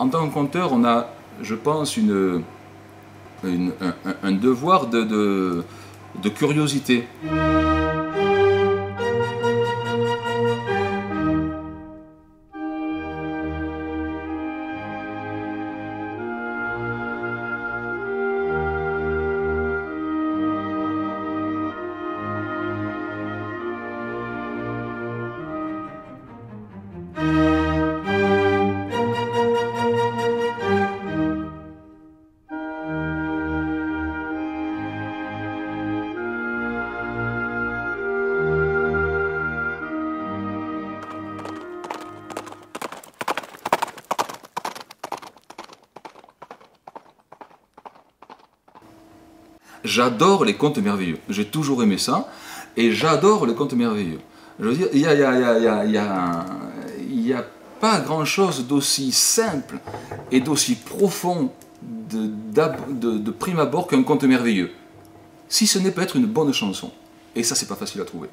en tant que conteur, on a, je pense, un devoir de curiosité. J'adore les contes merveilleux. J'ai toujours aimé ça. Et j'adore les contes merveilleux. Je veux dire, il y a pas grand-chose d'aussi simple et d'aussi profond de prime abord qu'un conte merveilleux. Si ce n'est peut-être une bonne chanson. Et ça, c'est pas facile à trouver.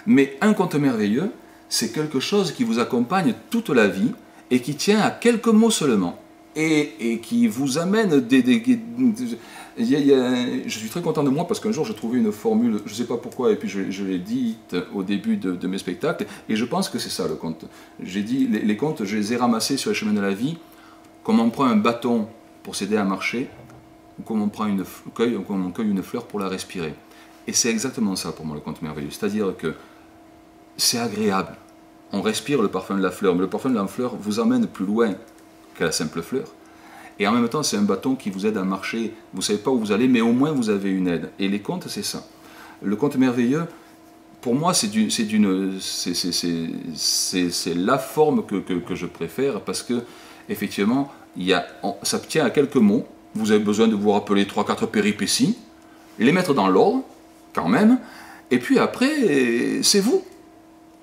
Mais un conte merveilleux, c'est quelque chose qui vous accompagne toute la vie et qui tient à quelques mots seulement. Et qui vous amène je suis très content de moi parce qu'un jour j'ai trouvé une formule, je ne sais pas pourquoi, et puis je l'ai dite au début de mes spectacles, et je pense que c'est ça le conte. J'ai dit, les contes, je les ai ramassés sur les chemins de la vie, comme on prend un bâton pour s'aider à marcher, ou comme on cueille une fleur pour la respirer. Et c'est exactement ça pour moi le conte merveilleux, c'est-à-dire que c'est agréable. On respire le parfum de la fleur, mais le parfum de la fleur vous emmène plus loin que la simple fleur. Et en même temps, c'est un bâton qui vous aide à marcher. Vous ne savez pas où vous allez, mais au moins vous avez une aide. Et les contes, c'est ça. Le conte merveilleux, pour moi, c'est la forme que je préfère parce que, effectivement, ça tient à quelques mots. Vous avez besoin de vous rappeler 3-4 péripéties, les mettre dans l'ordre, quand même. Et puis après, c'est vous.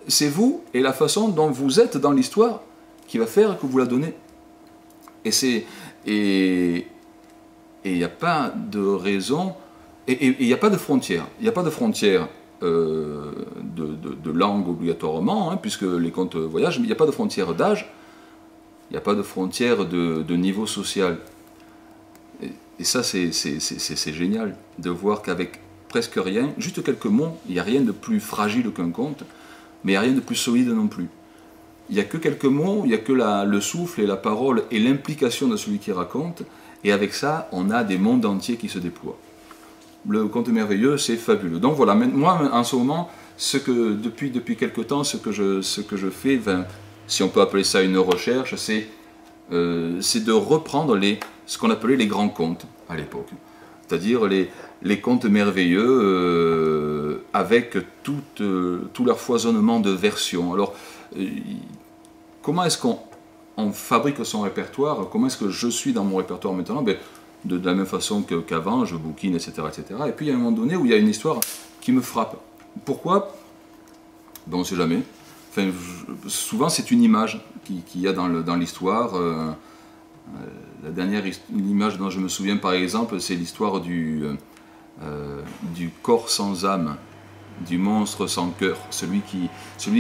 C'est vous et la façon dont vous êtes dans l'histoire qui va faire que vous la donnez. Et il n'y a pas de raison, et il n'y a pas de frontière. Il n'y a pas de frontière de langue obligatoirement, hein, puisque les contes voyagent, mais il n'y a pas de frontière d'âge, il n'y a pas de frontière de niveau social. Et ça, c'est génial de voir qu'avec presque rien, juste quelques mots, il n'y a rien de plus fragile qu'un conte, mais il n'y a rien de plus solide non plus. Il n'y a que quelques mots, il n'y a que le souffle et la parole et l'implication de celui qui raconte, et avec ça, on a des mondes entiers qui se déploient. Le conte merveilleux, c'est fabuleux. Donc voilà, moi, en ce moment, depuis quelque temps, ce que je fais, si on peut appeler ça une recherche, c'est de reprendre ce qu'on appelait les grands contes à l'époque. C'est-à-dire les contes merveilleux avec tout leur foisonnement de versions. Alors, comment est-ce qu'on fabrique son répertoire? Comment est-ce que je suis dans mon répertoire maintenant? De la même façon qu'avant, je bouquine, etc., etc. Et puis il y a un moment donné où il y a une histoire qui me frappe. Pourquoi? On ne sait jamais. Enfin, souvent c'est une image qu'il y a dans l'histoire. La dernière image dont je me souviens par exemple, c'est l'histoire du corps sans âme, du monstre sans cœur, celui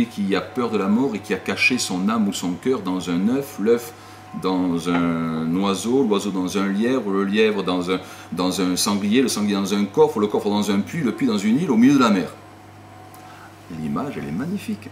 qui a peur de la mort et qui a caché son âme ou son cœur dans un œuf, l'œuf dans un oiseau, l'oiseau dans un lièvre, le lièvre dans un sanglier, le sanglier dans un coffre, le coffre dans un puits, le puits dans une île au milieu de la mer. L'image, elle est magnifique.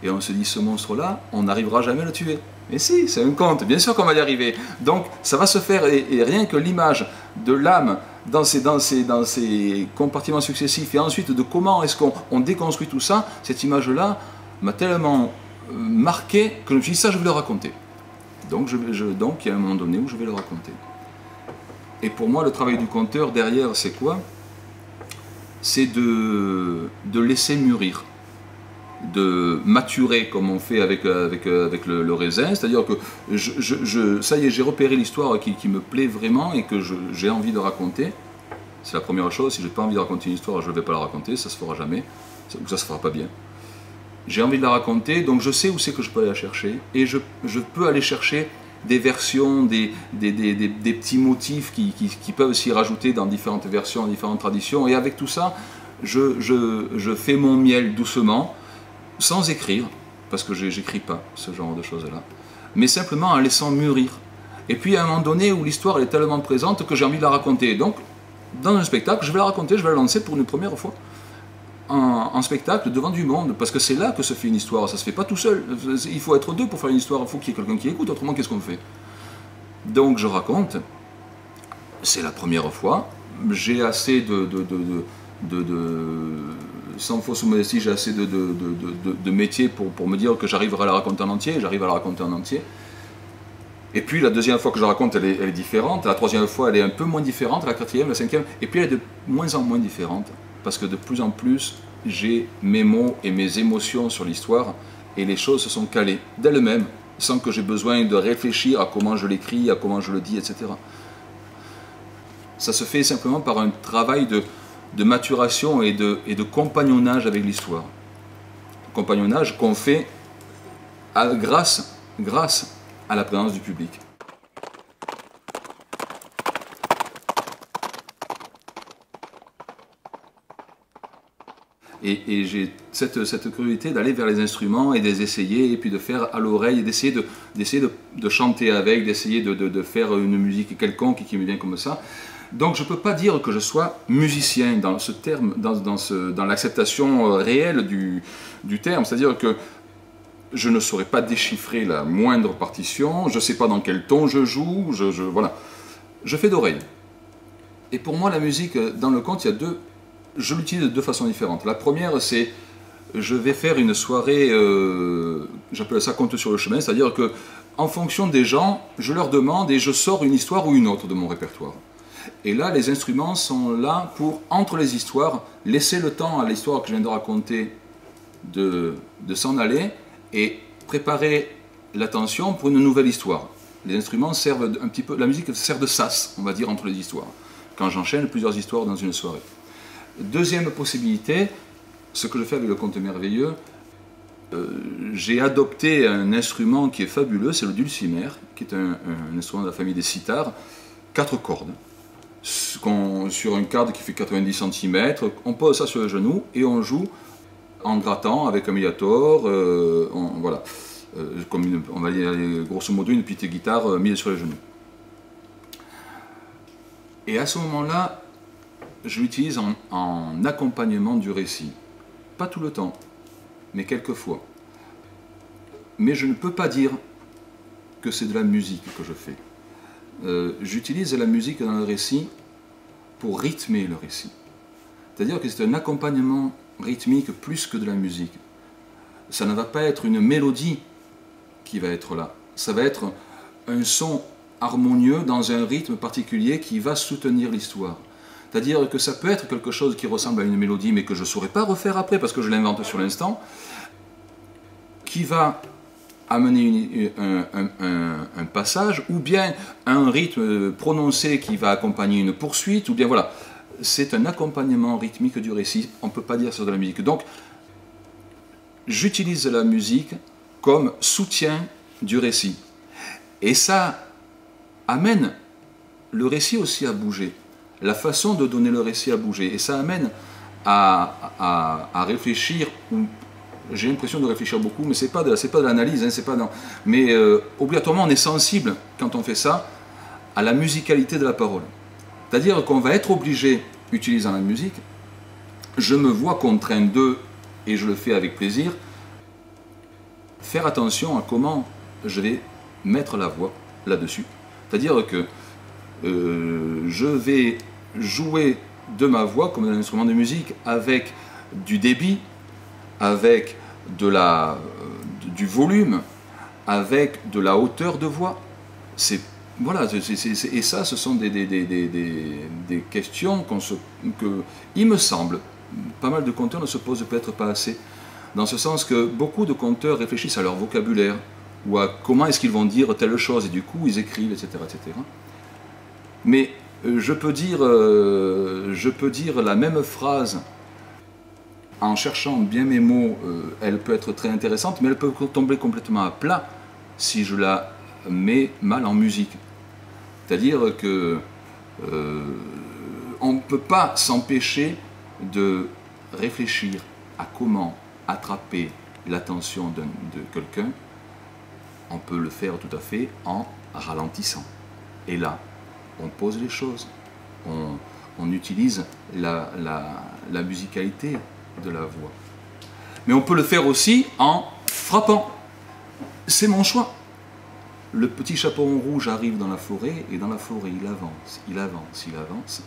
Et on se dit, ce monstre-là, on n'arrivera jamais à le tuer. Mais si, c'est un conte, bien sûr qu'on va y arriver. Donc, ça va se faire, et rien que l'image de l'âme dans ces compartiments successifs, et ensuite de comment est-ce qu'on déconstruit tout ça, cette image-là m'a tellement marqué que je me suis dit, ça, je vais le raconter. Donc, il y a un moment donné où je vais le raconter. Et pour moi, le travail du conteur, derrière, c'est quoi? C'est de laisser mûrir, de maturer comme on fait avec le raisin, c'est-à-dire que ça y est, j'ai repéré l'histoire qui me plaît vraiment et que j'ai envie de raconter. C'est la première chose. Si je n'ai pas envie de raconter une histoire, je ne vais pas la raconter, ça ne se fera jamais, ou ça ne se fera pas bien. J'ai envie de la raconter, donc je sais où c'est que je peux aller la chercher, et je peux aller chercher des versions, des petits motifs qui peuvent s'y rajouter dans différentes versions, dans différentes traditions, et avec tout ça, je fais mon miel doucement, sans écrire, parce que j'écris pas ce genre de choses-là, mais simplement en laissant mûrir. Et puis à un moment donné où l'histoire est tellement présente que j'ai envie de la raconter. Donc, dans un spectacle, je vais la raconter, je vais la lancer pour une première fois en spectacle devant du monde, parce que c'est là que se fait une histoire, ça se fait pas tout seul. Il faut être deux pour faire une histoire, il faut qu'il y ait quelqu'un qui écoute, autrement qu'est-ce qu'on fait? Donc je raconte, c'est la première fois, j'ai assez sans fausse modestie, j'ai assez de métier pour me dire que j'arriverai à la raconter en entier, j'arrive à la raconter en entier. Et puis la deuxième fois que je la raconte, elle est différente, la troisième fois, elle est un peu moins différente, la quatrième, la cinquième, et puis elle est de moins en moins différente, parce que de plus en plus, j'ai mes mots et mes émotions sur l'histoire, et les choses se sont calées d'elles-mêmes, sans que j'ai besoin de réfléchir à comment je l'écris, à comment je le dis, etc. Ça se fait simplement par un travail de maturation et de compagnonnage avec l'histoire. Compagnonnage qu'on fait grâce à la présence du public. Et j'ai cette curiosité d'aller vers les instruments et de les essayer, et puis de faire à l'oreille, et d'essayer de chanter avec, d'essayer de faire une musique quelconque qui me vient comme ça. Donc je ne peux pas dire que je sois musicien dans ce terme, dans l'acceptation réelle du terme, c'est-à-dire que je ne saurais pas déchiffrer la moindre partition, je ne sais pas dans quel ton je joue, voilà. Je fais d'oreille. Et pour moi, la musique, dans le conte, je l'utilise de deux façons différentes. La première, c'est, je vais faire une soirée, j'appelle ça conte sur le chemin, c'est-à-dire que, en fonction des gens, je leur demande et je sors une histoire ou une autre de mon répertoire. Et là, les instruments sont là pour, entre les histoires, laisser le temps à l'histoire que je viens de raconter de s'en aller, et préparer l'attention pour une nouvelle histoire. Les instruments servent un petit peu, la musique sert de sas, on va dire, entre les histoires, quand j'enchaîne plusieurs histoires dans une soirée. Deuxième possibilité, ce que je fais avec le conte merveilleux, j'ai adopté un instrument qui est fabuleux, c'est le dulcimer, qui est un instrument de la famille des sitars, 4 cordes, sur un cadre qui fait 90 cm, on pose ça sur le genou et on joue en grattant avec un médiator, voilà, comme on va dire grosso modo une petite guitare mise sur les genoux. Et à ce moment-là, je l'utilise en accompagnement du récit. Pas tout le temps, mais quelquefois. Mais je ne peux pas dire que c'est de la musique que je fais. J'utilise la musique dans le récit pour rythmer le récit. C'est-à-dire que c'est un accompagnement rythmique plus que de la musique. Ça ne va pas être une mélodie qui va être là. Ça va être un son harmonieux dans un rythme particulier qui va soutenir l'histoire. C'est-à-dire que ça peut être quelque chose qui ressemble à une mélodie mais que je ne saurais pas refaire après parce que je l'invente sur l'instant, qui va amener un passage ou bien un rythme prononcé qui va accompagner une poursuite, ou bien voilà. C'est un accompagnement rythmique du récit, on ne peut pas dire sur de la musique. Donc, j'utilise la musique comme soutien du récit. Et ça amène le récit aussi à bouger. La façon de donner le récit à bouger. Et ça amène à réfléchir, ou j'ai l'impression de réfléchir beaucoup, mais ce n'est pas de l'analyse, hein, mais obligatoirement on est sensible, quand on fait ça, à la musicalité de la parole. C'est-à-dire qu'on va être obligé, utilisant la musique, je me vois contraint de, et je le fais avec plaisir, faire attention à comment je vais mettre la voix là-dessus. C'est-à-dire que je vais jouer de ma voix comme un instrument de musique avec du débit, avec du volume, avec de la hauteur de voix. Voilà, et ça, ce sont des questions il me semble, pas mal de conteurs ne se posent peut-être pas assez, dans ce sens que beaucoup de conteurs réfléchissent à leur vocabulaire, ou à comment est-ce qu'ils vont dire telle chose, et du coup ils écrivent, etc. etc. Mais je peux dire la même phrase en cherchant bien mes mots, elle peut être très intéressante, mais elle peut tomber complètement à plat si je la mets mal en musique. C'est-à-dire que on ne peut pas s'empêcher de réfléchir à comment attraper l'attention de quelqu'un. On peut le faire tout à fait en ralentissant. Et là, on pose les choses, on utilise la musicalité de la voix. Mais on peut le faire aussi en frappant. C'est mon choix. Le petit chaperon rouge arrive dans la forêt, et dans la forêt, il avance, il avance, il avance.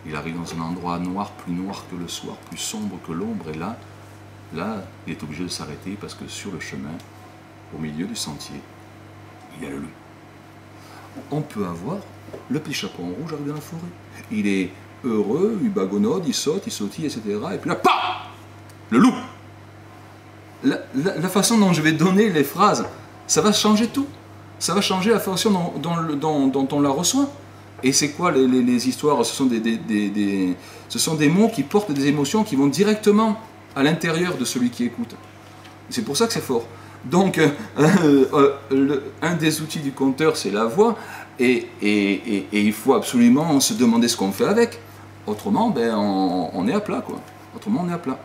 Il arrive dans un endroit noir, plus noir que le soir, plus sombre que l'ombre, et là, il est obligé de s'arrêter parce que sur le chemin, au milieu du sentier, il y a le loup. On peut avoir le petit chaperon rouge arrive dans la forêt. Il est heureux, il bagonode, il saute, il sautille, etc. Et puis là, pam, le loup. La façon dont je vais donner les phrases, ça va changer tout. Ça va changer la façon dont on la reçoit. Et c'est quoi les histoires? Ce sont des mots qui portent des émotions qui vont directement à l'intérieur de celui qui écoute. C'est pour ça que c'est fort. Donc, un des outils du conteur, c'est la voix, et il faut absolument se demander ce qu'on fait avec. Autrement, ben, on est à plat, quoi. Autrement, on est à plat.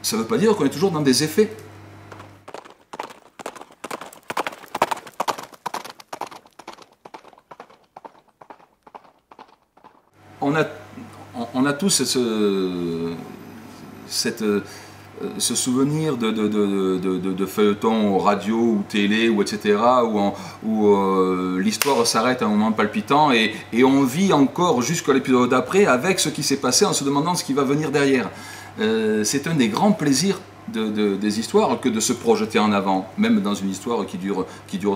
Ça ne veut pas dire qu'on est toujours dans des effets. On a tous ce souvenir de feuilleton radio ou télé, ou etc., où l'histoire s'arrête à un moment palpitant et on vit encore jusqu'à l'épisode d'après avec ce qui s'est passé en se demandant ce qui va venir derrière. C'est un des grands plaisirs des histoires que de se projeter en avant. Même dans une histoire qui dure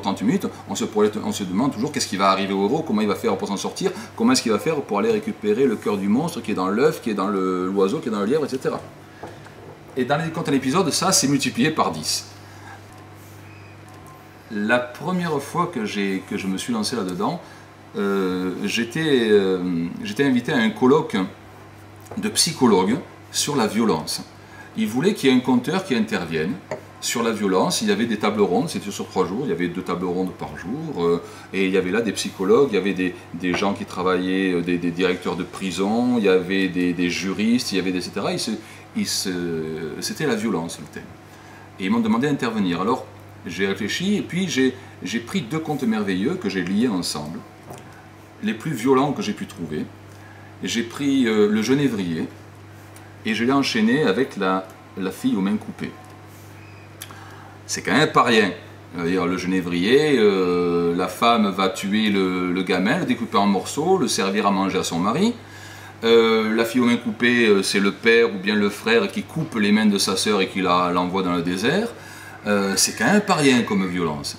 30 minutes, on se demande toujours qu'est-ce qui va arriver au héros, comment il va faire pour s'en sortir, comment est-ce qu'il va faire pour aller récupérer le cœur du monstre qui est dans l'œuf, qui est dans l'oiseau, qui est dans le lièvre, etc. Et dans les contes en épisode, ça c'est multiplié par 10. La première fois que je me suis lancé là-dedans, j'étais invité à un colloque de psychologues sur la violence. Ils voulaient qu'il y ait un conteur qui intervienne sur la violence. Il y avait des tables rondes, c'était sur 3 jours, il y avait 2 tables rondes par jour, et il y avait là des psychologues, il y avait des gens qui travaillaient, des directeurs de prison, il y avait des juristes, il y avait des, etc. C'était la violence le thème. Et ils m'ont demandé d'intervenir. Alors j'ai réfléchi et puis j'ai pris 2 contes merveilleux que j'ai liés ensemble, les plus violents que j'ai pu trouver. J'ai pris le genévrier et je l'ai enchaîné avec la fille aux mains coupées. C'est quand même pas rien. Le genévrier, la femme va tuer le gamin, le découper en morceaux, le servir à manger à son mari. La fille aux mains coupées, c'est le père ou bien le frère qui coupe les mains de sa sœur et qui l'envoie dans le désert. C'est quand même pas rien comme violence.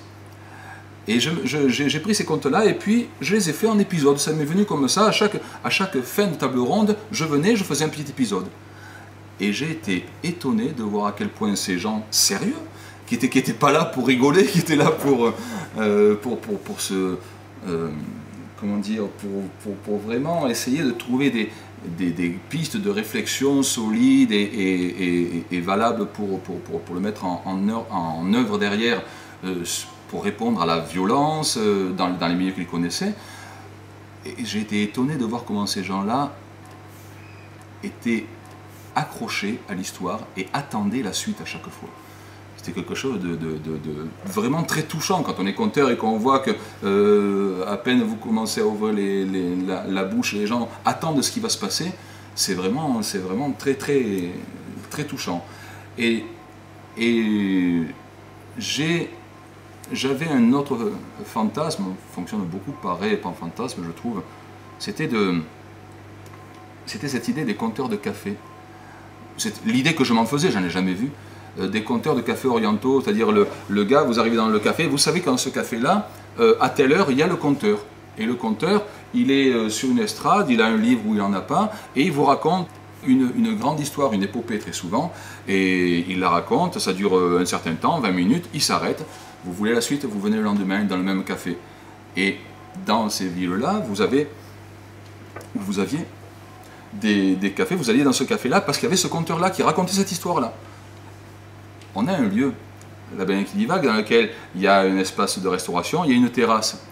Et j'ai pris ces contes-là et puis je les ai fait en épisodes. Ça m'est venu comme ça, à chaque fin de table ronde, je faisais un petit épisode. Et j'ai été étonné de voir à quel point ces gens sérieux, qui étaient pas là pour rigoler, qui étaient là pour vraiment essayer de trouver des pistes de réflexion solides et valables pour le mettre en œuvre derrière, pour répondre à la violence dans les milieux qu'ils connaissaient. Et j'ai été étonné de voir comment ces gens-là étaient accrochés à l'histoire et attendaient la suite à chaque fois. C'était quelque chose de vraiment très touchant quand on est conteur et qu'on voit que à peine vous commencez à ouvrir la bouche, les gens attendent ce qui va se passer. C'est vraiment très très très touchant. Et j'avais un autre fantasme, fonctionne beaucoup par rêve, par fantasme, je trouve. C'était cette idée des compteurs de café. L'idée que je m'en faisais, j'en ai jamais vu. Des compteurs de café orientaux, c'est-à-dire le gars, vous arrivez dans le café, vous savez qu'en ce café-là, à telle heure, il y a le compteur. Et le compteur, il est sur une estrade, il a un livre où il n'en a pas, et il vous raconte une grande histoire, une épopée très souvent, et il la raconte, ça dure un certain temps, 20 minutes, il s'arrête, vous voulez la suite, vous venez le lendemain dans le même café. Et dans ces villes-là, vous aviez des cafés, vous alliez dans ce café-là parce qu'il y avait ce conteur-là qui racontait cette histoire-là. On a un lieu, la Baleine qui divague, dans lequel il y a un espace de restauration, il y a une terrasse.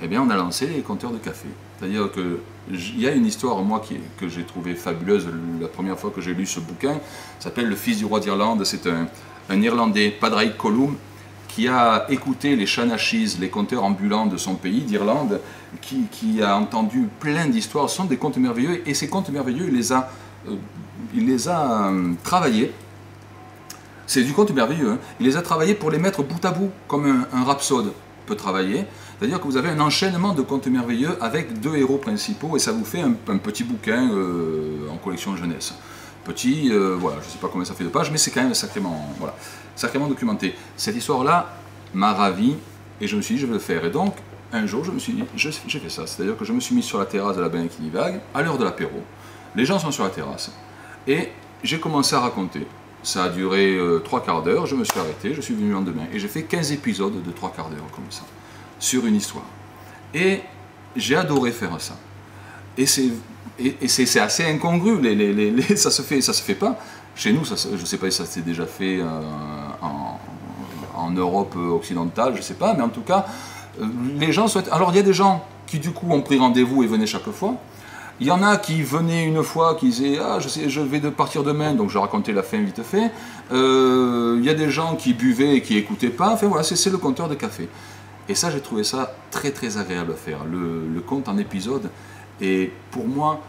Eh bien, on a lancé les compteurs de café. C'est-à-dire qu'il y a une histoire, moi, que j'ai trouvée fabuleuse la première fois que j'ai lu ce bouquin. Ça s'appelle Le Fils du roi d'Irlande. C'est un Irlandais, Padraig Colum, qui a écouté les Shanachis, les conteurs ambulants de son pays, d'Irlande, qui a entendu plein d'histoires. Ce sont des contes merveilleux, et ces contes merveilleux, il les a travaillés. C'est du conte merveilleux, hein. Il les a travaillés pour les mettre bout à bout, comme un rhapsode peut travailler. C'est-à-dire que vous avez un enchaînement de contes merveilleux avec 2 héros principaux, et ça vous fait un petit bouquin en collection jeunesse. Petit, voilà, je ne sais pas combien ça fait de pages, mais c'est quand même sacrément, voilà, sacrément documenté. Cette histoire-là m'a ravi, et je me suis dit, je vais le faire. Et donc, un jour, je me suis dit, j'ai fait ça. C'est-à-dire que je me suis mis sur la terrasse de la Baleine qui divague, à l'heure de l'apéro. Les gens sont sur la terrasse. Et j'ai commencé à raconter. Ça a duré 3 quarts d'heure, je me suis arrêté, je suis venu le lendemain. Et j'ai fait 15 épisodes de 3 quarts d'heure, comme ça, sur une histoire. Et j'ai adoré faire ça. Et c'est assez incongru, ça se fait pas. Chez nous, je ne sais pas si ça s'est déjà fait en Europe occidentale, je ne sais pas, mais en tout cas, les gens souhaitent... Alors il y a des gens qui du coup ont pris rendez-vous et venaient chaque fois. Il y en a qui venaient une fois, qui disaient « Ah, je vais partir demain », donc je racontais la fin vite fait. Il y a des gens qui buvaient et qui n'écoutaient pas. Enfin voilà, c'est le compteur de café. Et ça, j'ai trouvé ça très très agréable à faire. Le conte en épisode est pour moi,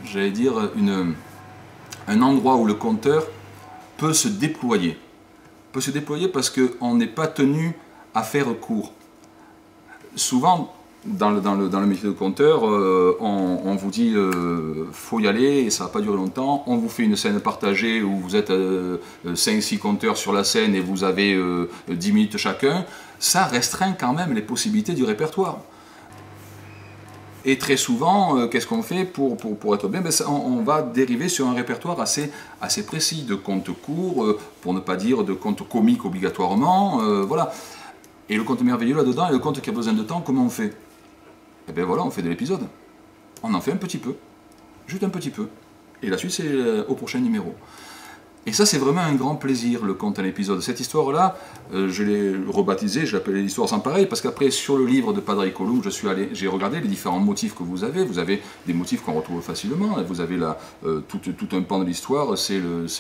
j'allais dire, un endroit où le conteur peut se déployer. Peut se déployer parce qu'on n'est pas tenu à faire court. Souvent, dans le métier de conteur, on vous dit faut y aller et ça va pas durer longtemps. On vous fait une scène partagée où vous êtes 5-6 conteurs sur la scène et vous avez 10 minutes chacun. Ça restreint quand même les possibilités du répertoire. Et très souvent, qu'est-ce qu'on fait pour être bien? On va dériver sur un répertoire assez précis, de contes courts, pour ne pas dire de contes comiques obligatoirement. Voilà. Et le conte merveilleux là-dedans, et le conte qui a besoin de temps, comment on fait? Eh bien voilà, on fait de l'épisode. On en fait un petit peu, juste un petit peu. Et la suite, c'est au prochain numéro. Et ça, c'est vraiment un grand plaisir, le conte à l'épisode. Cette histoire-là, je l'ai rebaptisée, je l'appelais l'histoire sans pareil, parce qu'après, sur le livre de Padre Colum, j'ai regardé les différents motifs que vous avez. Vous avez des motifs qu'on retrouve facilement. Vous avez tout un pan de l'histoire, c'est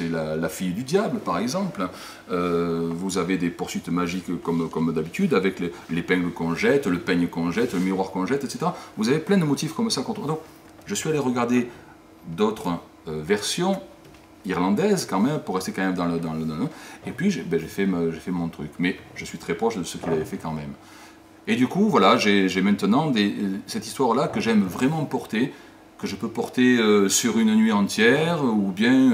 la fille du diable, par exemple. Vous avez des poursuites magiques comme d'habitude, avec l'épingle qu'on jette, le peigne qu'on jette, le miroir qu'on jette, etc. Vous avez plein de motifs comme ça qu'on trouve. Donc, je suis allé regarder d'autres versions irlandaise quand même, pour rester quand même dans le et puis j'ai fait mon truc, mais je suis très proche de ce qu'il avait fait quand même. Et du coup, voilà, j'ai maintenant cette histoire-là que j'aime vraiment porter, que je peux porter sur une nuit entière, ou bien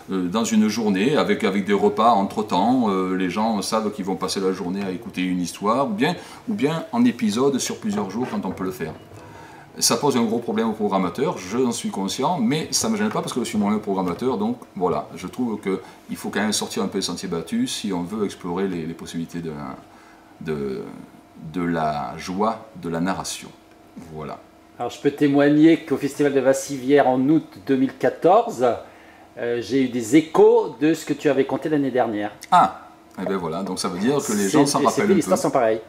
dans une journée, avec des repas entre-temps. Les gens savent qu'ils vont passer la journée à écouter une histoire, ou bien en épisode sur plusieurs jours quand on peut le faire. Ça pose un gros problème aux programmateurs, j'en suis conscient, mais ça ne me gêne pas parce que je suis moi-même programmateur, donc voilà, je trouve qu'il faut quand même sortir un peu des sentiers battus si on veut explorer les possibilités de la joie de la narration. Voilà. Alors je peux témoigner qu'au Festival de Vassivière en août 2014, j'ai eu des échos de ce que tu avais conté l'année dernière. Ah, et bien voilà, donc ça veut dire que les gens s'en rappellent un peu. Les histoires sont pareilles.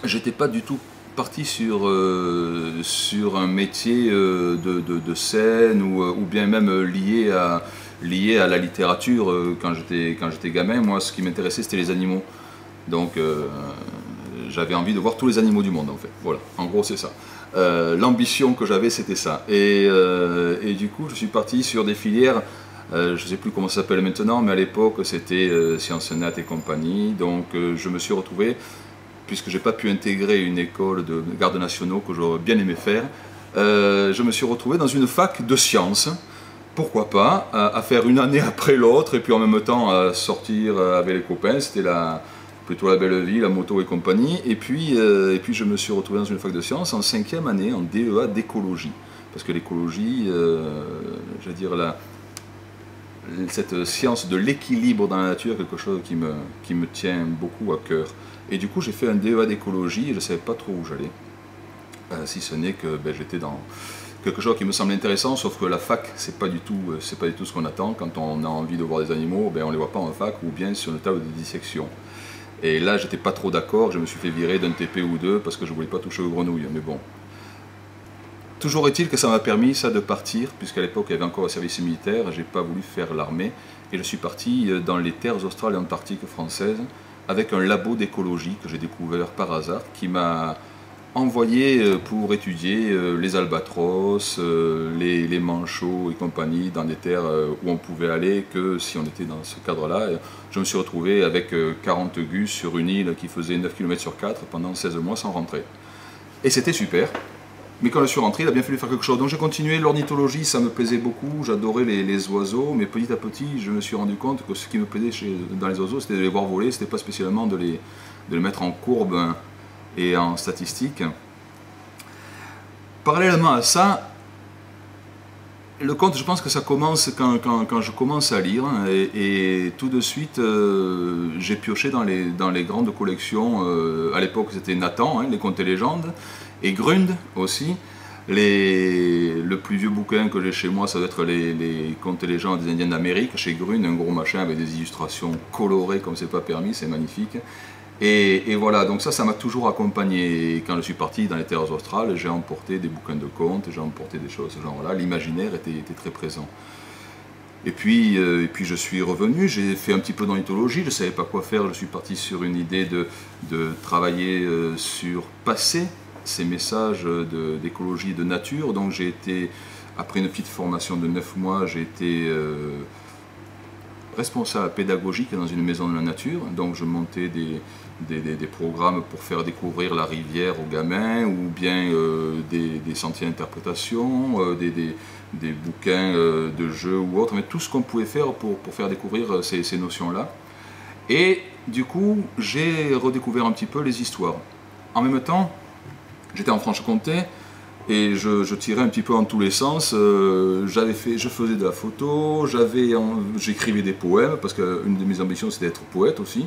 J'étais pas du tout parti sur un métier de scène ou bien même lié à la littérature. Quand j'étais gamin, moi ce qui m'intéressait c'était les animaux. Donc j'avais envie de voir tous les animaux du monde en fait. Voilà, en gros c'est ça. L'ambition que j'avais c'était ça. Et du coup je suis parti sur des filières, je ne sais plus comment ça s'appelle maintenant, mais à l'époque c'était Sciences Nat et compagnie. Donc je me suis retrouvé, puisque je n'ai pas pu intégrer une école de gardes nationaux que j'aurais bien aimé faire, je me suis retrouvé dans une fac de sciences, pourquoi pas, à faire une année après l'autre, et puis en même temps à sortir avec les copains, c'était plutôt la belle vie, la moto et compagnie, et puis je me suis retrouvé dans une fac de sciences en 5e année, en DEA d'écologie, parce que l'écologie, je veux dire, cette science de l'équilibre dans la nature, quelque chose qui me tient beaucoup à cœur. Et du coup, j'ai fait un DEA d'écologie et je ne savais pas trop où j'allais, si ce n'est que j'étais dans quelque chose qui me semble intéressant, sauf que la fac, c'est pas du tout ce qu'on attend. Quand on a envie de voir des animaux, on ne les voit pas en fac ou bien sur une table de dissection. Et là, j'étais pas trop d'accord, je me suis fait virer d'un TP ou deux parce que je ne voulais pas toucher aux grenouilles. Mais bon, Toujours est-il que ça m'a permis ça de partir, puisqu'à l'époque il y avait encore un service militaire, j'ai pas voulu faire l'armée, et je suis parti dans les terres australes et antarctiques françaises avec un labo d'écologie que j'ai découvert par hasard, qui m'a envoyé pour étudier les albatros, les manchots et compagnie dans des terres où on pouvait aller que si on était dans ce cadre-là. Je me suis retrouvé avec 40 gus sur une île qui faisait 9 km sur 4 pendant 16 mois sans rentrer. Et c'était super. Mais quand je suis rentré, il a bien fallu faire quelque chose. Donc j'ai continué l'ornithologie, ça me plaisait beaucoup, j'adorais les oiseaux, mais petit à petit, je me suis rendu compte que ce qui me plaisait dans les oiseaux, c'était de les voir voler, c'était pas spécialement de les mettre en courbe et en statistique. Parallèlement à ça, le conte, je pense que ça commence quand je commence à lire, et tout de suite, j'ai pioché dans les grandes collections. À l'époque, c'était Nathan, les contes et légendes, et Grund aussi. Le plus vieux bouquin que j'ai chez moi, ça doit être les contes et légendes des Indiens d'Amérique, chez Grund, un gros machin avec des illustrations colorées comme c'est pas permis, c'est magnifique. Et voilà, donc ça m'a toujours accompagné. Et quand je suis parti dans les terres australes, j'ai emporté des bouquins de contes, j'ai emporté des choses de ce genre-là. L'imaginaire était très présent. Et puis je suis revenu, j'ai fait un petit peu d'ornithologie, je ne savais pas quoi faire, je suis parti sur une idée de travailler sur passer ces messages d'écologie et de nature. Donc j'ai été, après une petite formation de 9 mois, j'ai été responsable pédagogique dans une maison de la nature. Donc je montais des programmes pour faire découvrir la rivière aux gamins, ou bien des sentiers d'interprétation, des bouquins de jeux ou autres, mais tout ce qu'on pouvait faire pour faire découvrir ces notions-là. Et du coup, j'ai redécouvert un petit peu les histoires. En même temps, j'étais en Franche-Comté, et je tirais un petit peu en tous les sens. Je faisais de la photo, j'écrivais des poèmes, parce qu'une de mes ambitions c'était d'être poète aussi.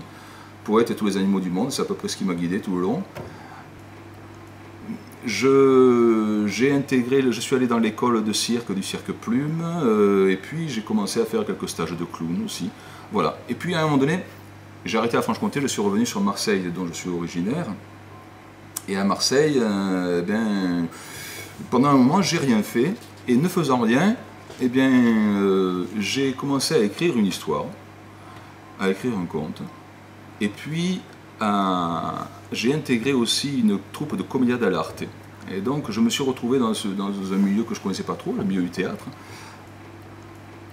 Poète et tous les animaux du monde, c'est à peu près ce qui m'a guidé tout le long. Je suis allé dans l'école de cirque, du cirque Plume, et puis j'ai commencé à faire quelques stages de clown aussi. Voilà. Et puis à un moment donné, j'ai arrêté la Franche-Comté, je suis revenu sur Marseille, dont je suis originaire. Et à Marseille, pendant un moment, j'ai rien fait, et ne faisant rien, j'ai commencé à écrire une histoire, à écrire un conte. Et puis, j'ai intégré aussi une troupe de commedia dell'arte. Et donc, je me suis retrouvé dans un milieu que je ne connaissais pas trop, le milieu du théâtre.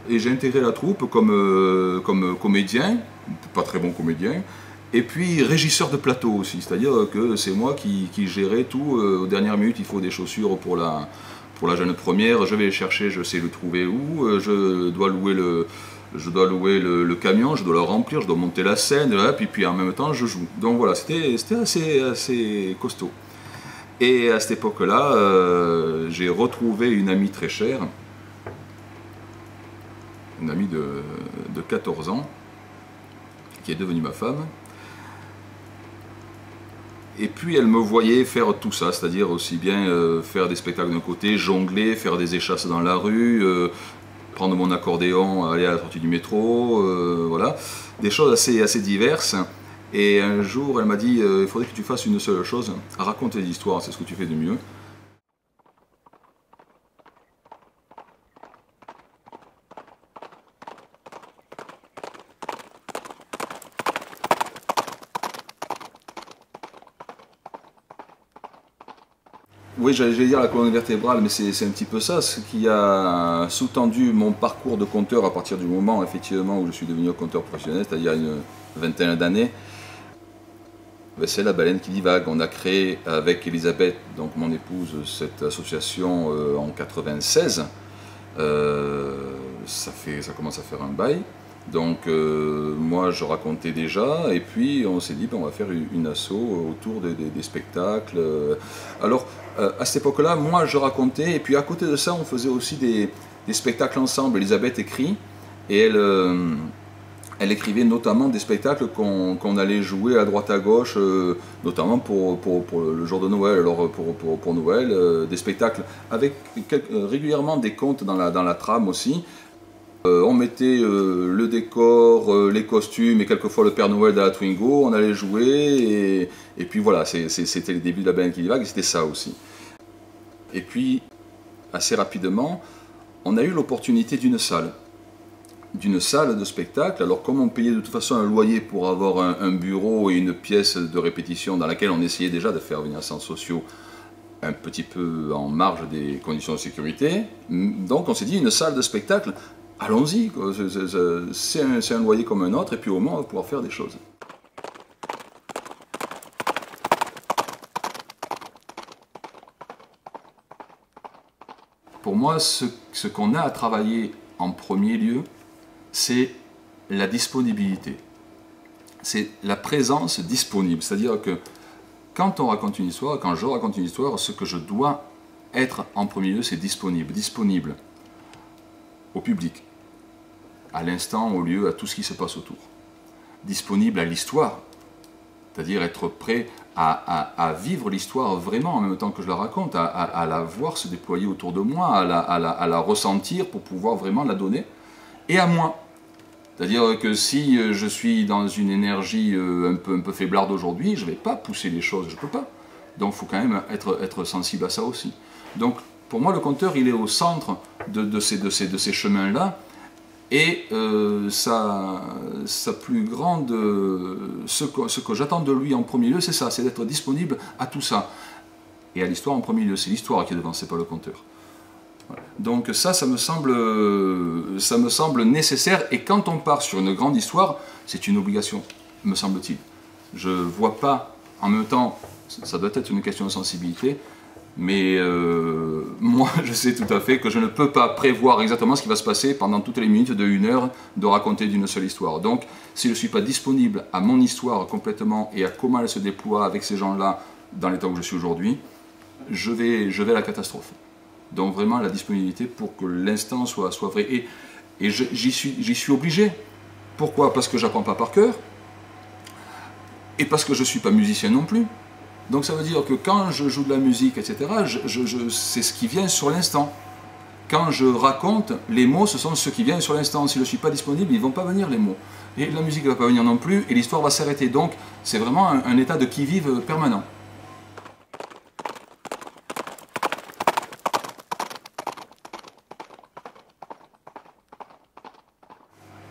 Et j'ai intégré la troupe comme comédien, pas très bon comédien, et puis régisseur de plateau aussi. C'est-à-dire que c'est moi qui gérais tout. Aux dernières minutes, il faut des chaussures pour la jeune première. Je vais les chercher, je sais le trouver où. Je dois louer le camion, je dois le remplir, je dois monter la scène, et puis en même temps je joue. Donc voilà, c'était assez costaud. Et à cette époque-là, j'ai retrouvé une amie très chère, une amie de 14 ans, qui est devenue ma femme. Et puis elle me voyait faire tout ça, c'est-à-dire aussi bien faire des spectacles d'un côté, jongler, faire des échasses dans la rue, prendre mon accordéon, aller à la sortie du métro, voilà, des choses assez diverses. Et un jour, elle m'a dit il faudrait que tu fasses une seule chose, raconter des histoires, c'est ce que tu fais de mieux. Oui, j'allais dire la colonne vertébrale, mais c'est un petit peu ça, ce qui a sous-tendu mon parcours de conteur à partir du moment effectivement où je suis devenu conteur professionnel, c'est-à-dire une vingtaine d'années. C'est La Baleine qui divague. On a créé avec Elisabeth, donc mon épouse, cette association en 96. Ça commence à faire un bail. Donc moi je racontais déjà, et puis on s'est dit on va faire une asso autour des spectacles. Alors à cette époque-là, moi je racontais, et puis à côté de ça on faisait aussi des spectacles ensemble. Elisabeth écrit, et elle écrivait notamment des spectacles qu'on allait jouer à droite à gauche, notamment pour le jour de Noël. Alors pour Noël, des spectacles avec régulièrement des contes dans la trame aussi. On mettait le décor, les costumes et quelquefois le Père Noël de la Twingo, on allait jouer, et puis voilà, c'était les débuts de La Baleine qui divague, et c'était ça aussi. Et puis assez rapidement, on a eu l'opportunité d'une salle de spectacle. Alors comme on payait de toute façon un loyer pour avoir un bureau et une pièce de répétition dans laquelle on essayait déjà de faire venir centres sociaux un petit peu en marge des conditions de sécurité, donc on s'est dit une salle de spectacle, allons-y, c'est un loyer comme un autre et puis au moins on va pouvoir faire des choses. Pour moi, ce qu'on a à travailler en premier lieu, c'est la disponibilité. C'est la présence disponible. C'est-à-dire que quand on raconte une histoire, quand je raconte une histoire, ce que je dois être en premier lieu, c'est disponible. Disponible au public, à l'instant, au lieu, à tout ce qui se passe autour. Disponible à l'histoire, c'est-à-dire être prêt à vivre l'histoire vraiment en même temps que je la raconte, à la voir se déployer autour de moi, à la ressentir pour pouvoir vraiment la donner, et à moi. C'est-à-dire que si je suis dans une énergie un peu faiblarde aujourd'hui, je ne vais pas pousser les choses, je ne peux pas. Donc il faut quand même être sensible à ça aussi. Donc pour moi, le conteur, il est au centre de ces chemins-là, et sa plus grande... ce que j'attends de lui en premier lieu, c'est ça, c'est d'être disponible à tout ça. Et à l'histoire en premier lieu, c'est l'histoire qui est devant, c'est pas le conteur. Donc ça me semble nécessaire, et quand on part sur une grande histoire, c'est une obligation, me semble-t-il. Je ne vois pas, en même temps, ça doit être une question de sensibilité, mais moi je sais tout à fait que je ne peux pas prévoir exactement ce qui va se passer pendant toutes les minutes de 1 heure de raconter d'une seule histoire. Donc si je ne suis pas disponible à mon histoire complètement et à comment elle se déploie avec ces gens-là dans l'état où je suis aujourd'hui, je vais à la catastrophe. Donc vraiment la disponibilité pour que l'instant soit vrai. Et j'y suis obligé. Pourquoi? Parce que j'apprends pas par cœur, et parce que je ne suis pas musicien non plus. Donc ça veut dire que quand je joue de la musique, etc., c'est ce qui vient sur l'instant. Quand je raconte, les mots, ce sont ceux qui viennent sur l'instant. Si je ne suis pas disponible, ils ne vont pas venir, les mots. Et la musique ne va pas venir non plus, et l'histoire va s'arrêter. Donc c'est vraiment un état de qui-vive permanent.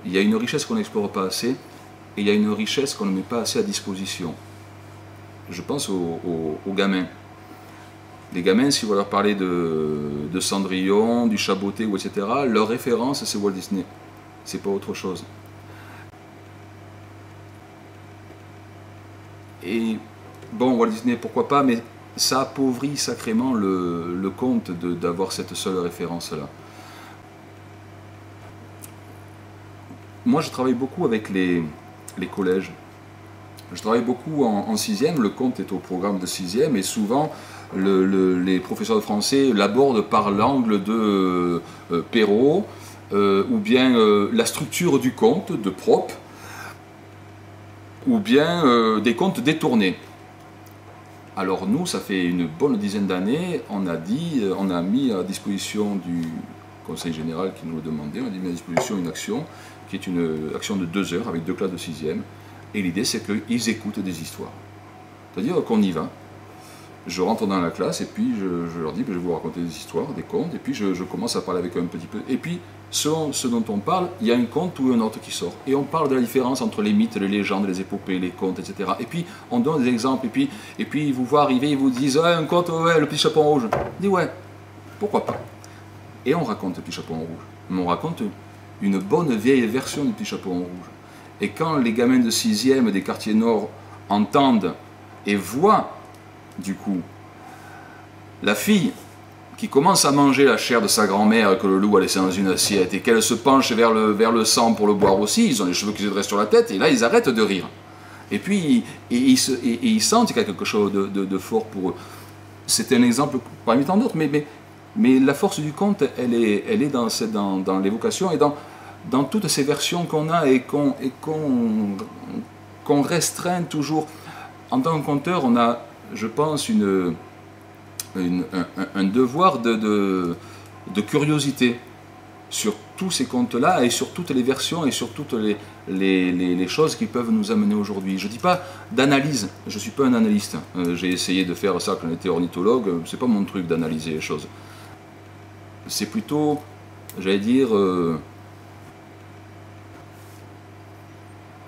Il y a une richesse qu'on n'explore pas assez, et il y a une richesse qu'on ne met pas assez à disposition. Je pense aux gamins. Les gamins, si vous leur parlez de Cendrillon, du Chaboté, etc., leur référence, c'est Walt Disney. C'est pas autre chose. Et bon, Walt Disney, pourquoi pas, mais ça appauvrit sacrément le conte d'avoir cette seule référence-là. Moi, je travaille beaucoup avec les collèges. Je travaille beaucoup en 6e, le conte est au programme de 6e, et souvent les professeurs de français l'abordent par l'angle de Perrault, ou bien la structure du conte de Propp, ou bien des contes détournés. Alors nous, ça fait une bonne dizaine d'années, on a mis à disposition du Conseil général qui nous le demandait, on a mis à disposition une action qui est une action de 2 heures avec 2 classes de 6e. Et l'idée, c'est qu'ils écoutent des histoires. C'est-à-dire qu'on y va. Je rentre dans la classe et puis je leur dis, je vais vous raconter des histoires, des contes, et puis je commence à parler avec eux un petit peu. Et puis, selon ce dont on parle, il y a un conte ou un autre qui sort. Et on parle de la différence entre les mythes, les légendes, les épopées, les contes, etc. Et puis, on donne des exemples. Et puis ils vous voient arriver, ils vous disent, ouais, un conte, ouais, le petit chaperon rouge. On dit, ouais, pourquoi pas. Et on raconte le petit chaperon rouge. Mais on raconte une bonne vieille version du petit chaperon rouge. Et quand les gamins de 6e des quartiers nord entendent et voient, du coup, la fille qui commence à manger la chair de sa grand-mère que le loup a laissée dans une assiette, et qu'elle se penche vers le sang pour le boire aussi, ils ont les cheveux qui se dressent sur la tête, et là ils arrêtent de rire. Et puis ils sentent qu'il y a quelque chose de fort pour eux. C'est un exemple parmi tant d'autres, mais la force du conte, elle est dans l'évocation et dans toutes ces versions qu'on a et qu'on restreint toujours. En tant que conteur, on a, je pense, un devoir de curiosité sur tous ces contes-là et sur toutes les versions et sur toutes les choses qui peuvent nous amener aujourd'hui. Je ne dis pas d'analyse, je ne suis pas un analyste. J'ai essayé de faire ça quand j'étais ornithologue, c'est pas mon truc d'analyser les choses. c'est plutôt, j'allais dire,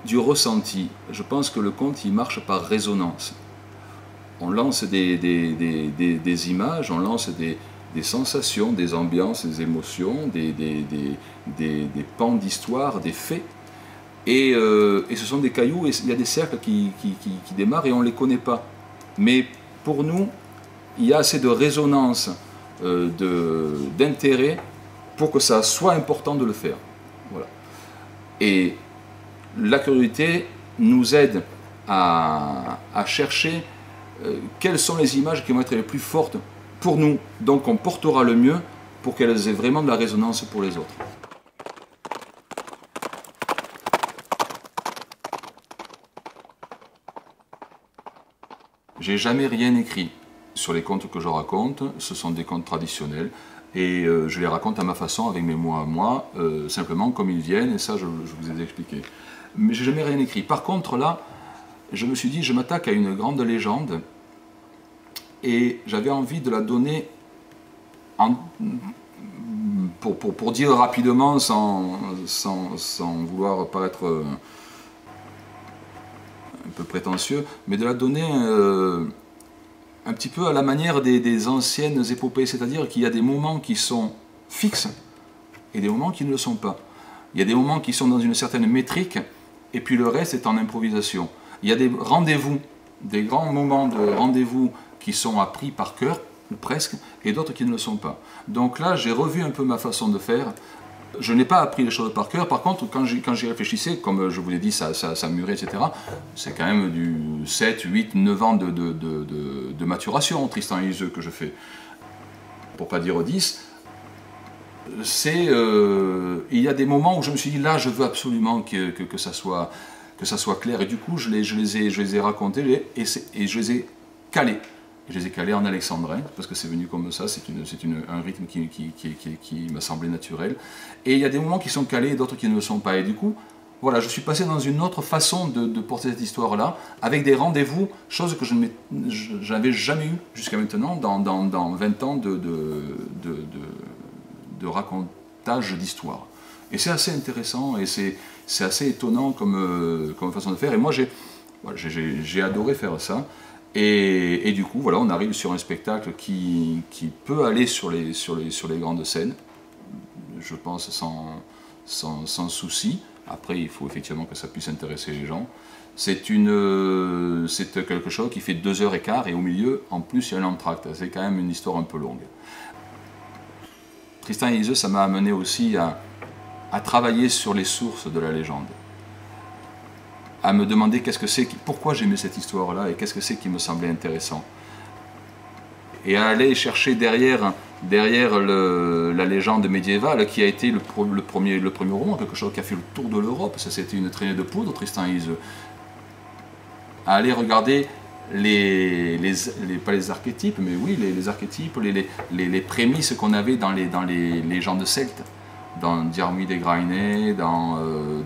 du ressenti. Je pense que le conte, il marche par résonance. On lance des images, on lance des sensations, des ambiances, des émotions, des pans d'histoire, des faits. Et ce sont des cailloux, et il y a des cercles qui démarrent et on ne les connaît pas. Mais pour nous, il y a assez de résonance, d'intérêt pour que ça soit important de le faire. Voilà. Et la curiosité nous aide à chercher quelles sont les images qui vont être les plus fortes pour nous. Donc on portera le mieux pour qu'elles aient vraiment de la résonance pour les autres. J'ai jamais rien écrit sur les contes que je raconte, ce sont des contes traditionnels et je les raconte à ma façon, avec mes mots à moi, simplement comme ils viennent, et ça je vous ai expliqué. Mais j'ai jamais rien écrit. Par contre là, je me suis dit, je m'attaque à une grande légende et j'avais envie de la donner pour dire rapidement sans vouloir paraître un peu prétentieux, mais de la donner un petit peu à la manière des anciennes épopées, c'est-à-dire qu'il y a des moments qui sont fixes et des moments qui ne le sont pas. Il y a des moments qui sont dans une certaine métrique et puis le reste est en improvisation. Il y a des rendez-vous, des grands moments de rendez-vous qui sont appris par cœur, ou presque, et d'autres qui ne le sont pas. Donc là, j'ai revu un peu ma façon de faire. Je n'ai pas appris les choses par cœur. Par contre, quand j'y réfléchissais, comme je vous l'ai dit, ça mûrait, etc., c'est quand même du 7, 8, 9 ans de maturation, Tristan et Iseult, que je fais. Pour pas dire 10. Il y a des moments où je me suis dit, là, je veux absolument que ça soit clair. Et du coup, je les ai racontés et je les ai calés. Je les ai calés en alexandrin, parce que c'est venu comme ça, c'est un rythme qui m'a semblé naturel. Et il y a des moments qui sont calés et d'autres qui ne le sont pas. Et du coup, voilà, je suis passé dans une autre façon de porter cette histoire-là, avec des rendez-vous, chose que je n'avais jamais eu jusqu'à maintenant dans 20 ans de racontage d'histoire. Et c'est assez intéressant et c'est assez étonnant comme façon de faire. Et moi, j'ai adoré faire ça. Et du coup, voilà, on arrive sur un spectacle qui peut aller sur les grandes scènes, je pense sans souci. Après, il faut effectivement que ça puisse intéresser les gens. C'est quelque chose qui fait 2h15 et au milieu, en plus, il y a un entracte. C'est quand même une histoire un peu longue. Tristan et Iseult, ça m'a amené aussi à travailler sur les sources de la légende. À me demander pourquoi j'aimais cette histoire-là et qu'est-ce que c'est qui me semblait intéressant. Et à aller chercher derrière la légende médiévale qui a été le premier roman, quelque chose qui a fait le tour de l'Europe, ça c'était une traînée de poudre, Tristan et Iseult. À aller regarder pas les archétypes, mais oui, les archétypes, les prémices qu'on avait dans les légendes celtes. Dans Diarmuid et Grainé, dans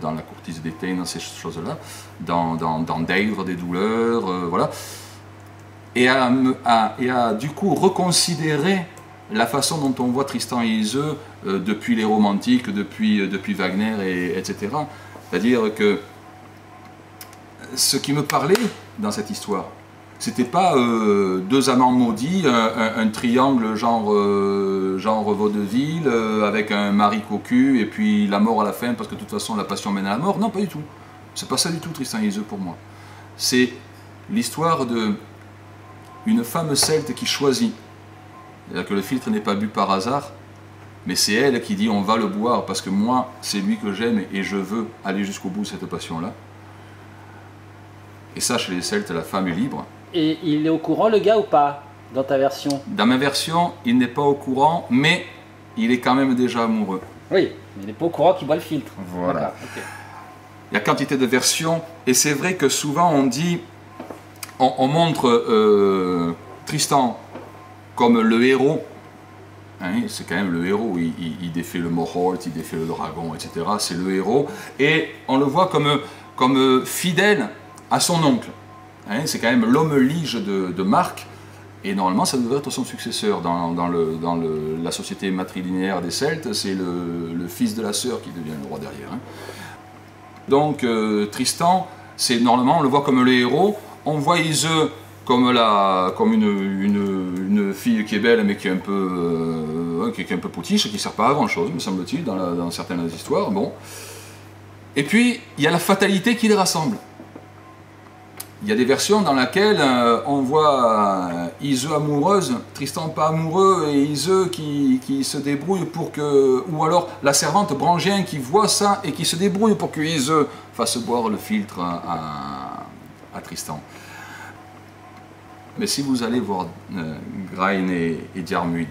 la courtise d'Étain, dans ces choses-là, dans Dèvres des douleurs, voilà. Et à du coup reconsidérer la façon dont on voit Tristan et Iseult depuis les romantiques, depuis Wagner, etc. C'est-à-dire que ce qui me parlait dans cette histoire, c'était pas deux amants maudits, un triangle genre vaudeville, avec un mari cocu et puis la mort à la fin parce que de toute façon la passion mène à la mort. Non, pas du tout. C'est pas ça du tout Tristan et Iseult pour moi. C'est l'histoire d'une femme celte qui choisit. C'est-à-dire que le filtre n'est pas bu par hasard, mais c'est elle qui dit on va le boire parce que moi c'est lui que j'aime et je veux aller jusqu'au bout de cette passion-là. Et ça, chez les Celtes, la femme est libre. Et il est au courant, le gars, ou pas, dans ta version? Dans ma version, il n'est pas au courant, mais il est quand même déjà amoureux. Oui, mais il n'est pas au courant qu'il boit le filtre. Voilà. Okay. Il y a quantité de versions, et c'est vrai que souvent on dit, on montre Tristan comme le héros. Hein, c'est quand même le héros, il défait le Mohort, il défait le dragon, etc. C'est le héros, et on le voit comme fidèle à son oncle. Hein, c'est quand même l'homme lige de Marc, Et normalement, ça devrait être son successeur. La société matrilinéaire des Celtes, c'est le fils de la sœur qui devient le roi derrière. Hein. Donc Tristan, normalement, on le voit comme le héros. On voit Iseux comme une fille qui est belle, mais qui est un peu, qui est un peu potiche, qui ne sert pas à grand-chose, me semble-t-il, dans certaines histoires. Bon. Et puis, il y a la fatalité qui les rassemble. Il y a des versions dans lesquelles on voit Iseux amoureuse, Tristan pas amoureux, et Iseux qui se débrouille pour que... Ou alors la servante Brangien qui voit ça et qui se débrouille pour que Iseux fasse boire le philtre à Tristan. Mais si vous allez voir Grain et Diarmuid,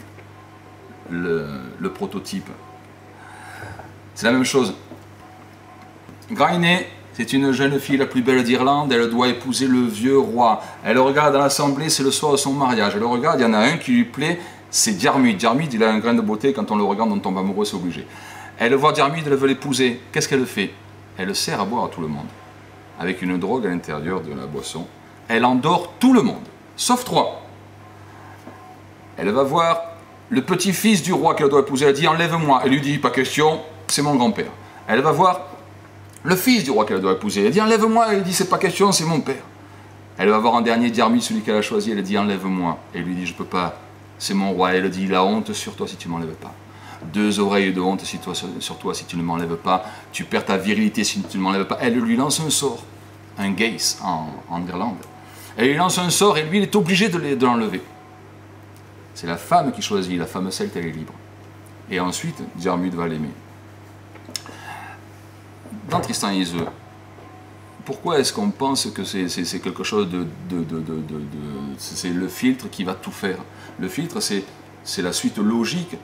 le prototype, c'est la même chose. Grainé, c'est une jeune fille la plus belle d'Irlande, elle doit épouser le vieux roi. Elle le regarde à l'assemblée, c'est le soir de son mariage. Elle le regarde, il y en a un qui lui plaît, c'est Diarmuid. Diarmuid, il a un grain de beauté, quand on le regarde, on tombe amoureux, c'est obligé. Elle voit Diarmuid, elle veut l'épouser. Qu'est-ce qu'elle fait? Elle le sert à boire à tout le monde, avec une drogue à l'intérieur de la boisson. Elle endort tout le monde, sauf 3. Elle va voir le petit-fils du roi qu'elle doit épouser, elle dit « Enlève-moi ». Elle lui dit « Pas question, c'est mon grand-père ». Elle va voir le fils du roi qu'elle doit épouser, elle dit « Enlève-moi ». Elle dit « C'est pas question, c'est mon père ». Elle va voir en dernier Diarmuid, celui qu'elle a choisi, elle dit « Enlève-moi ». Elle lui dit « Je peux pas, c'est mon roi ». Elle dit « La honte sur toi si tu m'enlèves pas. 2 oreilles de honte sur toi si tu ne m'enlèves pas. Tu perds ta virilité si tu ne m'enlèves pas. » Elle lui lance un sort, un gaze en Irlande. Elle lui lance un sort et lui, il est obligé de l'enlever. C'est la femme qui choisit, la femme celte, elle est libre. Et ensuite, Diarmuid va l'aimer. Dans Tristan et Iseux, pourquoi est-ce qu'on pense que c'est quelque chose c'est le philtre qui va tout faire? Le philtre, c'est la suite logique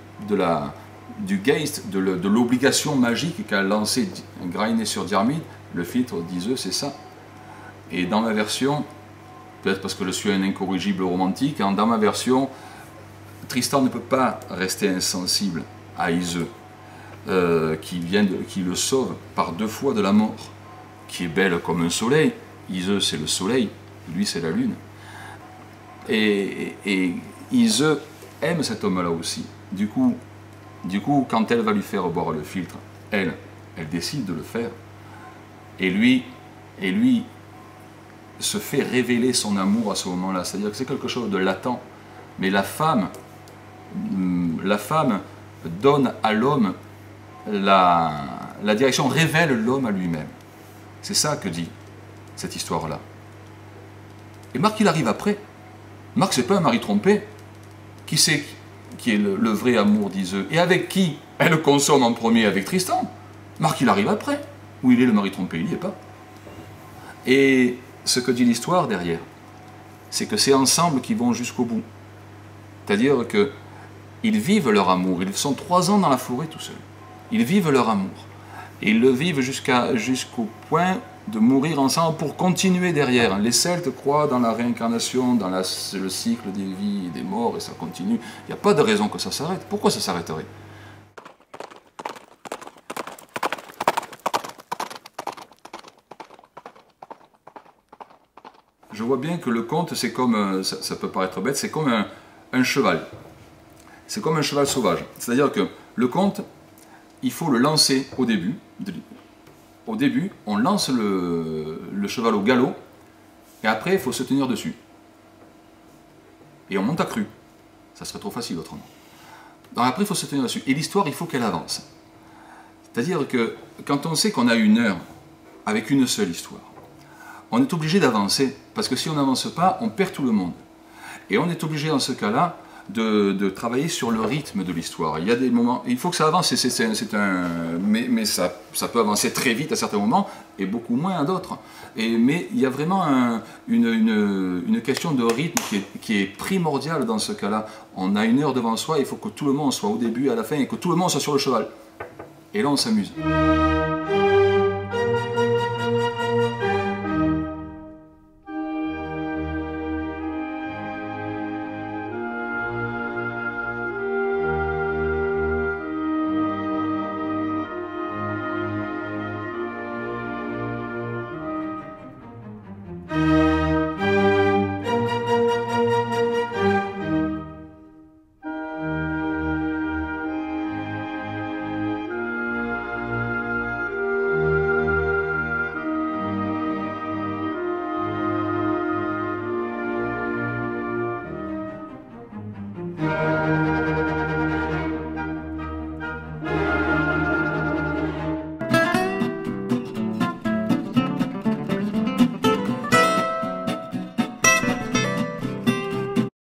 du geist, de l'obligation magique qu'a lancé Grainé sur Diarmuid. Le philtre d'Iseux, c'est ça. Et dans ma version, peut-être parce que je suis un incorrigible romantique, dans ma version, Tristan ne peut pas rester insensible à Iseux, qui le sauve par 2 fois de la mort, qui est belle comme un soleil. Iseux, c'est le soleil, lui, c'est la lune. Et Iseux aime cet homme-là aussi. Du coup, quand elle va lui faire boire le philtre, elle décide de le faire. Et lui se fait révéler son amour à ce moment-là. C'est-à-dire que c'est quelque chose de latent. Mais la femme donne à l'homme la direction, révèle l'homme à lui-même. C'est ça que dit cette histoire-là. Et Marc, il arrive après. Marc, c'est pas un mari trompé. Qui c'est qui est le vrai amour d'Iseux? Et avec qui elle le consomme en premier? Avec Tristan. Marc, il arrive après. Où il est le mari trompé? Il n'y est pas. Et ce que dit l'histoire derrière, c'est que c'est ensemble qu'ils vont jusqu'au bout. C'est-à-dire qu'ils vivent leur amour. Ils sont 3 ans dans la forêt tout seuls. Ils vivent leur amour. Et ils le vivent jusqu'au point de mourir ensemble pour continuer derrière. Les Celtes croient dans la réincarnation, dans le cycle des vies et des morts, et ça continue. Il n'y a pas de raison que ça s'arrête. Pourquoi ça s'arrêterait? Je vois bien que le conte, c'est comme, ça peut paraître bête, c'est comme un cheval. C'est comme un cheval sauvage. C'est-à-dire que le conte, il faut le lancer au début. Au début, on lance le cheval au galop, et après, il faut se tenir dessus. Et on monte à cru. Ça serait trop facile autrement. Donc après, il faut se tenir dessus. Et l'histoire, il faut qu'elle avance. C'est-à-dire que quand on sait qu'on a 1 heure avec une seule histoire, on est obligé d'avancer, parce que si on n'avance pas, on perd tout le monde. Et on est obligé dans ce cas-là de travailler sur le rythme de l'histoire. Il y a des moments, il faut que ça avance, mais ça peut avancer très vite à certains moments, et beaucoup moins à d'autres. Mais il y a vraiment une question de rythme qui est primordiale dans ce cas-là. On a 1 heure devant soi, il faut que tout le monde soit au début, à la fin, et que tout le monde soit sur le cheval. Et là, on s'amuse.